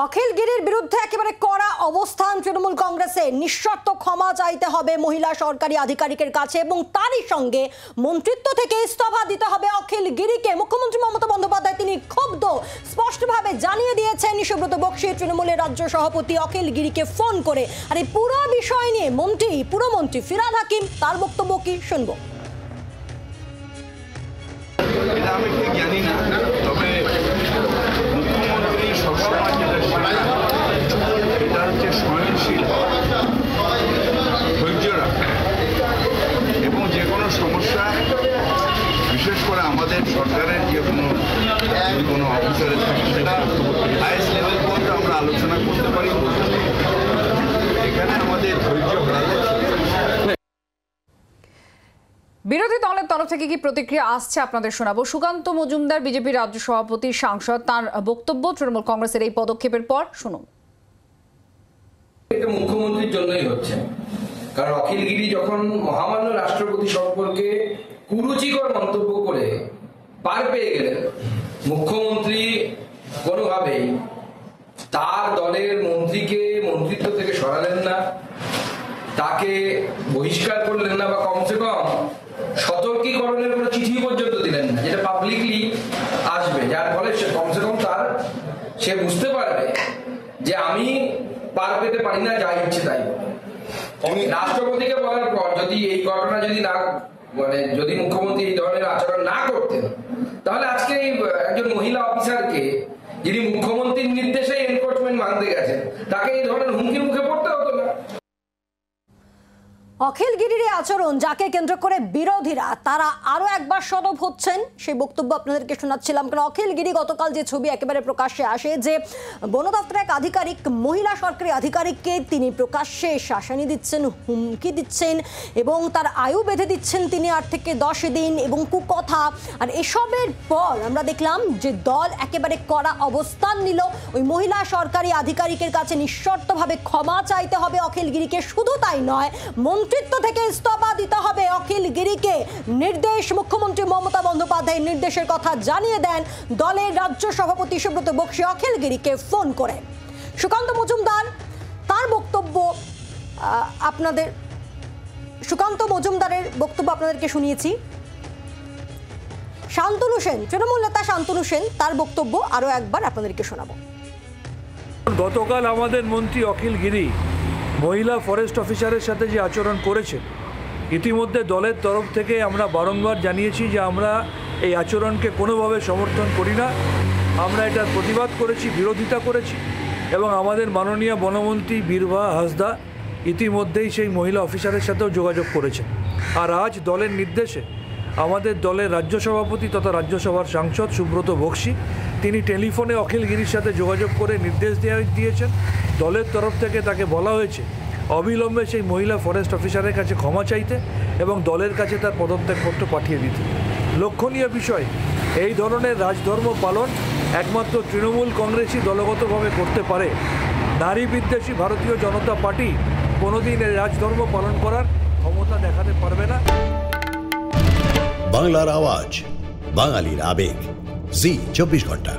অখিল গিরির বিরুদ্ধে একেবারে কড়া অবস্থান তৃণমূল কংগ্রেসে। নিঃশর্ত ক্ষমা চাইতে হবে মহিলা সরকারি আধিকারিকের কাছে এবং তারই সঙ্গে মন্ত্রিত্ব থেকে ইস্তফা দিতে হবে অখিল গিরিকে। মুখ্যমন্ত্রী মমতা বন্দ্যোপাধ্যায় তিনি ক্ষুব্ধ, স্পষ্টভাবে জানিয়ে দিয়েছেন সুব্রত বক্সী তৃণমূলের রাজ্য সভাপতি অখিল গিরিকে ফোন করে। আর এই পুরো বিষয় নিয়ে পুরমন্ত্রী ফিরহাদ হাকিম তার বক্তব্য কি শুনবো। এটা আমি ঠিক জানি না, তবে মুখ্যমন্ত্রী সবসময় এটা হচ্ছে সহনশীল, ধৈর্য রাখা এবং যে কোনো সমস্যা, বিশেষ করে আমাদের সরকারের যে কোনো অফিসারের থাকে সেটা হাইয়েস্ট লেভেল পর্যন্ত আমরা আলোচনা করতে পারি। এখানে আমাদের ধৈর্য হারালে বিরোধী দলের তরফ থেকে কি প্রতিক্রিয়া আসছে আপনাদের শোনাবো। সুকান্ত মজুমদার বিজেপি রাজ্য সভাপতি সাংসদ, তার বক্তব্য তৃণমূল কংগ্রেসের এই পদক্ষেপের পর শুনুন। এটা মুখ্যমন্ত্রীর জন্যই হচ্ছে, কারণ অখিল গিরি যখন মহামান্য রাষ্ট্রপতি সম্পর্কে কুরুচিকর মন্তব্য করে পার পেয়ে গেলেন, মুখ্যমন্ত্রী কোনোভাবেই তার দলের মন্ত্রীকে মন্ত্রিত্ব থেকে সরালেন না, তাকে বহিষ্কার করলেন না, বা কমসে কম সতর্কীকরণের কোনো চিঠি পর্যন্ত দিলেন না, যেটা পাবলিকলি আসবে, যার ফলে সে কমসে কম সে বুঝতে পারবে যে আমি পার পেতে পারি না, যা ইচ্ছে তাই। রাষ্ট্রপতিকে বলার পর যদি এই ঘটনা যদি মুখ্যমন্ত্রী এই ধরনের আচরণ না করতেন, তাহলে আজকে একজন মহিলা অফিসারকে, যিনি মুখ্যমন্ত্রীর নির্দেশে এনফোর্সমেন্ট মানতে গেছেন, তাকে এই ধরনের হুমকির মুখে পড়তে হতো না। অখিল গিরির আচরণ যাকে কেন্দ্র করে বিরোধীরা তারা আরো একবার সরব হচ্ছেন, সেই বক্তব্য আপনাদেরকে শোনাচ্ছিলাম। কারণ অখিল গিরি গতকাল যে ছবি একেবারে প্রকাশ্যে আসে, যে বন দপ্তরের এক আধিকারিক, মহিলা সরকারি আধিকারিককে তিনি প্রকাশ্যে শাসানি দিচ্ছেন, হুমকি দিচ্ছেন এবং তার আয়ু বেঁধে দিচ্ছেন তিনি 8 থেকে 10 দিন এবং কুকথা। আর এসবের পর আমরা দেখলাম যে দল একেবারে কড়া অবস্থান নিল। ওই মহিলা সরকারি আধিকারিকের কাছে নিঃশর্তভাবে ক্ষমা চাইতে হবে অখিল গিরিকে। শুধু তাই নয়, মন্ত্রিত্ব থেকে ইস্তফা দিতে হবে অখিল গিরিকে। নির্দেশ মুখ্যমন্ত্রী মমতা বন্দ্যোপাধ্যায়ের নির্দেশের কথা জানিয়ে দেন দলের রাজ্য সভাপতি সুব্রত বক্সী অখিল গিরিকে ফোন করে। সুকান্ত মজুমদার তার বক্তব্য মজুমদারের বক্তব্য আপনাদেরকে শুনিয়েছি। শান্তনু সেন, তৃণমূল নেতা শান্তনু সেন, তার বক্তব্য আরো একবার আপনাদেরকে শোনাবো। গতকাল আমাদের মন্ত্রী অখিল গিরি মহিলা ফরেস্ট অফিসারের সাথে যে আচরণ করেছে, ইতিমধ্যে দলের তরফ থেকে আমরা বারংবার জানিয়েছি যে আমরা এই আচরণকে কোনোভাবে সমর্থন করি না। আমরা এটার প্রতিবাদ করেছি, বিরোধিতা করেছি এবং আমাদের মাননীয় বনমন্ত্রী বীরভা হাসদা ইতিমধ্যেই সেই মহিলা অফিসারের সাথেও যোগাযোগ করেছেন। আর আজ দলের নির্দেশে আমাদের দলের রাজ্য সভাপতি তথা রাজ্যসভার সাংসদ সুব্রত বক্সী তিনি টেলিফোনে অখিল গিরির সাথে যোগাযোগ করে নির্দেশ দিয়েছেন। দলের তরফ থেকে তাকে বলা হয়েছে অবিলম্বে সেই মহিলা ফরেস্ট অফিসারের কাছে ক্ষমা চাইতে এবং দলের কাছে তার পদত্যাগপত্র পাঠিয়ে দিতে। লক্ষণীয় বিষয়, এই ধরনের রাজধর্ম পালন একমাত্র তৃণমূল কংগ্রেসই দলগতভাবে করতে পারে। নারী বিদ্বেষী ভারতীয় জনতা পার্টি কোনোদিন এই রাজধর্ম পালন করার ক্ষমতা দেখাতে পারবে না। বাংলার আওয়াজ, বাঙালির আবেগ, জি 24 ঘন্টা।